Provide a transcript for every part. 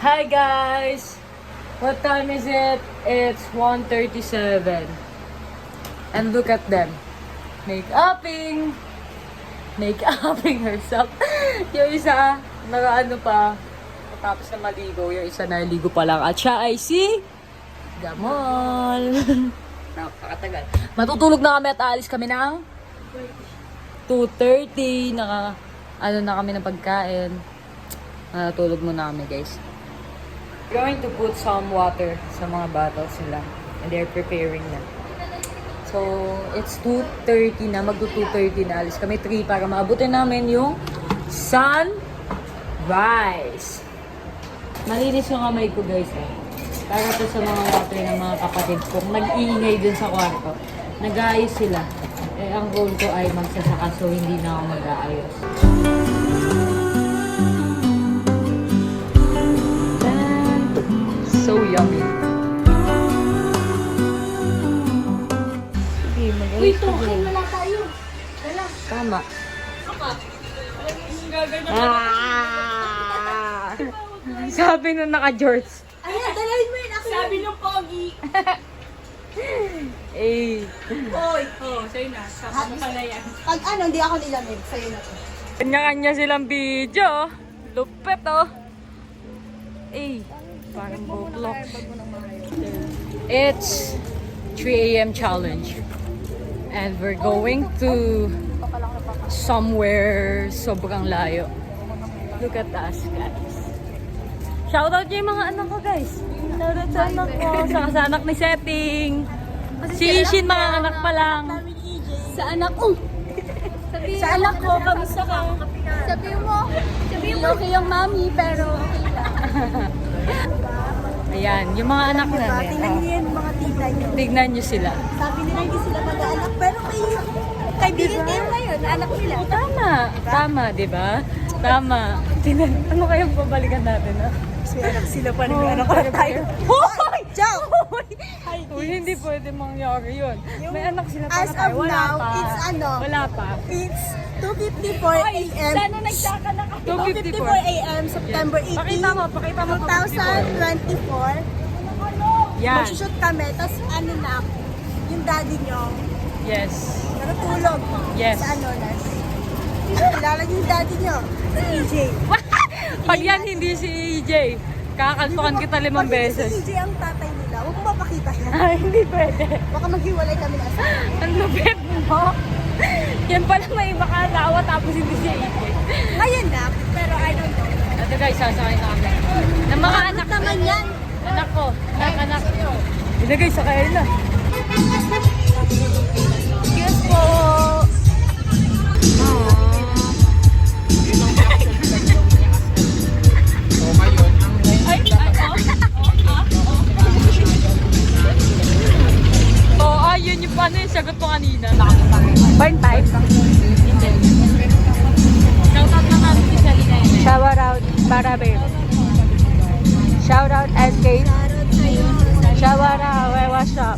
Hi guys! What time is it? It's 1:37. And look at them. Make-upping! Make-upping herself. Yung isa, nakaano pa. Tapos na maligo. Yung isa naligo pa lang. At siya ay si Gamol. Napakatagal. Matutulog na kami at aalis kami ng 2:30. Ano na kami ng pagkain. Natulog muna kami guys. We're going to put some water sa mga bottles nila. And they're preparing na. So, it's 2:30 na. Magto-2:30 na. Alis kami 3 para maabutin namin yung sunrise. Malinis yung kamay ko guys eh. Para to sa mga water ng mga kapatid ko. Nag-iingay dun sa kwarto. Nag-aayos sila. Eh, ang role ko ay magsasaka so hindi na ako mag-aayos. So yummy. Sige, Uy, token wala tayo. Wala. Tama. Sabi nung naka-jorts. Ayan, dalawin mo yun. Sabi ng pogi. Eh. Hoy. Oh, sa'yo na. Sabi pala yan. Pag ano, hindi ako nilamig. Sa'yo na to. Kanya-kanya silang video. Lupet oh. Eh. Parang Roblox. It's 3 a.m. challenge. And we're going to somewhere sobrang layo. Look at us, guys. Shoutout yung mga anak ko, guys. Shoutout sa anak ko. Sa anak ni Setting. Si Ishin, mga anak pa lang. Sa anak ko. Sa anak ko, kamusta ka? Sabihin mo okay yung mami, pero okay lang. Ayan, yung mga anak Diba? namin. Tingnan niyo yung mga tita niyo. Tignan nyo sila. Sabi nila hindi sila mag-anak, pero may kaibigan kayo ngayon, anak nila. Tama. Tama, di ba? Tama. Tingnan, ano kayang babalikan natin, ha? Kasi anak sila pa rin, anak ko na tayo. Hoy! Ciao! Uy, hindi pwede mangyari yun. May anak sila pa As na tayo. of Wala now, pa. it's ano? Wala pa. It's 2:54 a.m. Sana nagsaka na kayo. 2:54 a.m. September 18, Pakita mo. 2024. Yan. Magsushoot kami, tapos ano na, yung daddy nyo, Yes. natutulog. Yes. Sa ano na. Kilala niyo yung daddy nyo, si EJ. Pag yan hindi si EJ, kakaltukan kita 5 Pag beses. si EJ ang tatay nila, huwag mo mapakita yan. Ay, hindi pwede. Baka maghiwalay kami na sa Ang lupit mo. Yan pala may iba kalawa tapos hindi si EJ. Ngayon na, pero I don't know. Ito guys, sasakay na kami. Ng mga anak naman yan. Anak ko. Anak. Ito guys, sakay na. Yes po. Yun yung paano yung sagot mo kanina. Burn pipe? Hindi. Shoutout na namin si Salina yun. Shout out para babe. Shout out SK. Shout out what's up?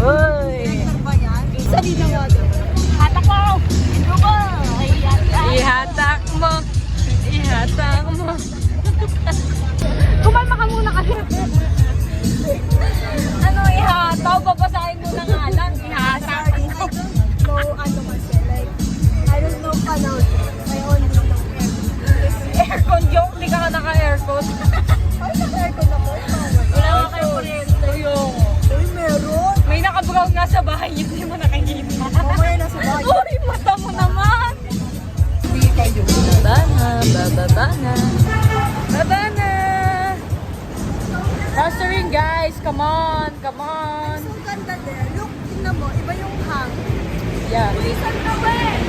Uy. Salina nga daw. Hatak mo! Ihatak mo. Ihatak mo. Kumalma ka muna kasi. Ano ihataw? Babasahin mo na nga lang. Ihatak. I don't know ano kasi. Like, I don't know pronounce. I only know Aircon joke. Hindi ka naka-aircon. ay, naka-aircon ako. Wala ka kayo kuryente. Uy, meron. May naka-brown nga sa bahay. Hindi mo nakikita. Mamaya nasa bahay. Uy, mata mo naman. Baba na. Baba na. Rostering guys. Come on. Come on. So ganda there. Look, tingnan mo. Iba yung hang. Yeah. Isan na ba eh?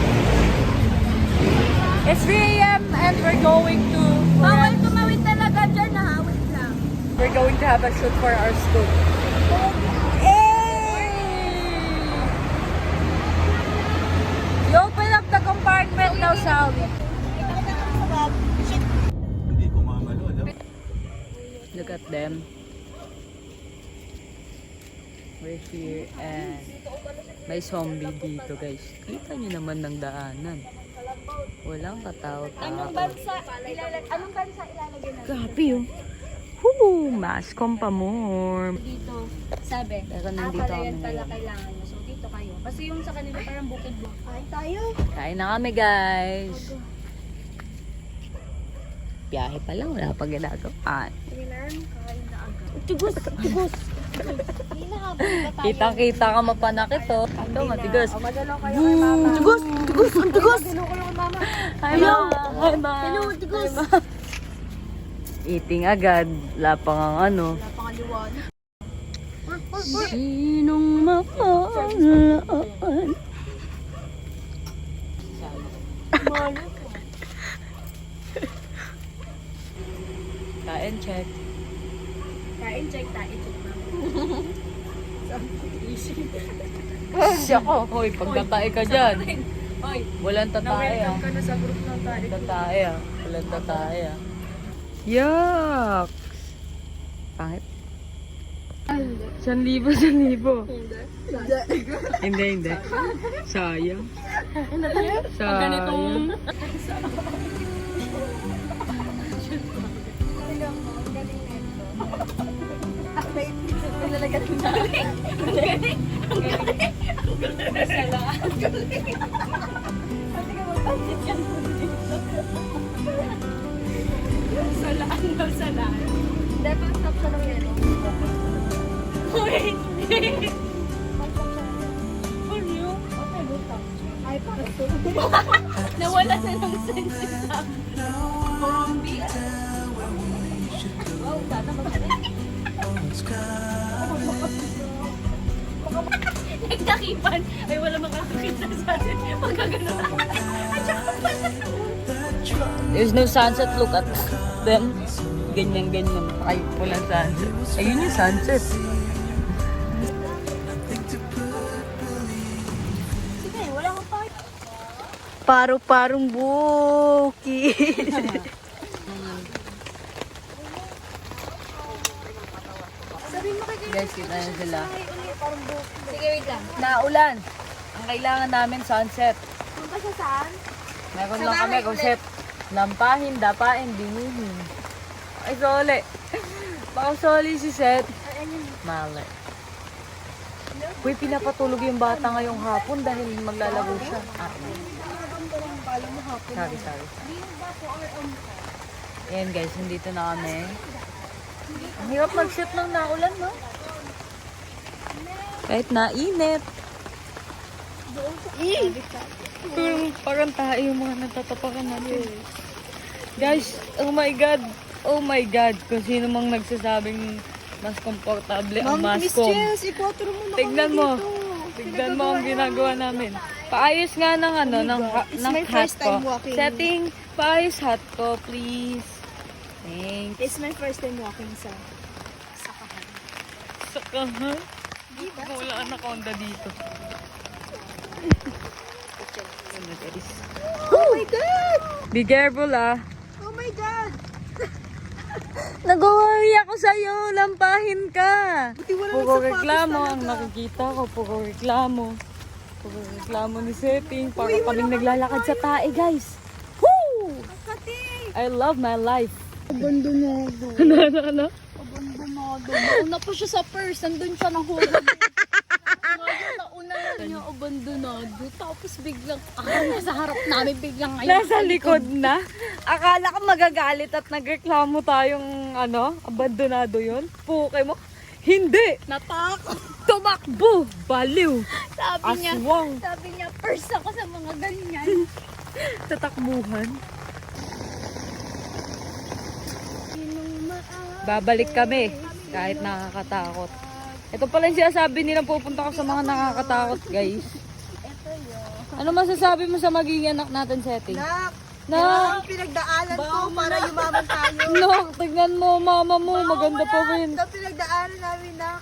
It's 3 a.m. and we're going to... Bawal tumawid talaga dyan ha. Wait lang. We're going to have a shoot for our school. You open up the compartment now, Sally. Look at them. We're here and may zombie dito guys. Kita nyo naman ng daanan. Walang katao-tao. Anong bansa ilalagay natin? Grabe yun. Woo! Mascom pa more. Dito, sabi. Pero nandito pala kami yan pala ngayon. kailangan nyo. So, dito kayo. Kasi yung sa kanila parang bukid-bukid. Kain tayo. Kain na kami, guys. Biyahe pa lang. Wala pa ginagawa. Kain na agad. Tugos! Hindi na habang ba tayo? Kitang-kita ka mapanakit, oh. Ito, matigas. Magalaw kayo kay mama. Tugos! Tugos! Ang tugos! Magalaw kayo kay mama. Hi, ma! Hi, ma! Hello, tugos! Eating agad. Wala pang ang ano. Wala pang aliwan. Sinong mapalaan? Kain, check. Kain, check tayo. Siya ko. Hoy, pag natae ka dyan. Hoy, Walang tatae, ah. ka na sa group ng tayo. Tatae, ah. Walang tatae, ah. Yuck! Pangit. 1,000, 1,000. Hindi. Sayang. Pag ganitong... Salaan daw, salaan. Dapat stop sa nung yelo. Wait! Ano? Okay, buta. Ay, bakit? Nawala na ng sense sa Bombi. Wow, sana magaling. Nagtakipan. Ay, wala makakakita sa atin. Magkagano. There's no sunset. Look at them. Ganyan. Ay, walang sunset. Ayun yung sunset. Sige, wala kang pa. Paro-parong bukid. Sabihin mo kay Guys, kita na sila. Sige, wait lang. Naulan. Ang kailangan namin sunset. Punta siya saan? Meron Sa lang kami bahay kung ulit. set. Lampahin, dapain, dinihin. Ay, soli. Baka soli si Seth. Mali. Uy, pinapatulog yung bata ngayong hapon dahil maglalaro siya. Sorry. Ayan guys, nandito na kami. Ang hirap mag-shoot ng naulan, no? Kahit nainit. Parang tayo yung mga nagtatapakan natin. Guys, oh my God. Kung sino mang nagsasabing mas komportable ang mascom. Ipotro mo na Tignan mo. Tignan mo ang ginagawa namin. Paayos nga ng ano, ng my hat first ko. time walking. Setting, paayos hat ko, please. Thanks. It's my first time walking sa sakahan. Sakahan? Wala anaconda dito. Oh my God! Be careful, ah. Oh my God! Nag-worry ako sa'yo. Lampahin ka. Buti wala Puro nagsapatos reklamo ang talaga. nakikita ko. Puro reklamo ni Setting. Para kaming naglalakad sa tae, guys. Woo! Kati! I love my life. Abandonado. Ano? Abandonado. Nauna pa siya sa purse. Nandun siya nahulog. Nauna na niya abandonado. Tapos biglang, nasa harap namin biglang ngayon. Nasa likod na. Akala ko magagalit at nagreklamo tayong abandonado yun. Puke mo. Hindi. Natakot. Tumakbo. Baliw. Sabi Aswang. niya, purse ako sa mga ganyan. Tatakbuhan. Babalik kami kahit nakakatakot. Ito pala yung sinasabi nilang pupunta ko sa mga nakakatakot, guys. Ano masasabi mo sa magiging anak natin, Setting? Nak, pinagdaanan ko para yumaman tayo. No, tignan mo, mama mo, maganda pa rin. Ito pinagdaanan namin, Nak,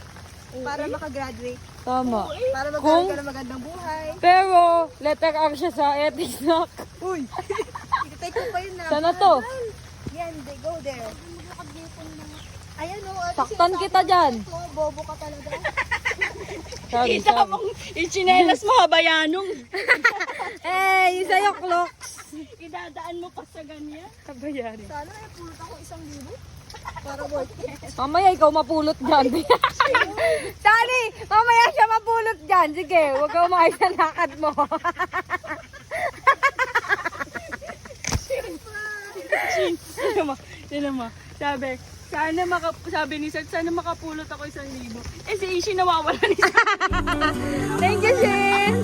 para makagraduate. Tama. Para Kung- magkaroon ka ng magandang buhay. Pero, letter R siya sa ethics, nak. Uy! Itatake ko pa yun, Nak. Sana to? Yan, they go there. Ayan o. Saktan kita dyan. Bobo ka talaga. Sorry. Ichinelas mo, habayanong. Eh, yung sa'yo, clocks. idadaan mo pa sa ganyan. Kabayari. Sana may pulot ako 1,000. Para worth it. Mamaya ikaw mapulot dyan. Sally, mamaya siya mapulot dyan. Sige, huwag ka umakay sa lakad mo. Tinan mo. Sabi ni Seth, sana makapulot ako 1,000. Eh si Ishi nawawala ni Seth. Thank you, Shin.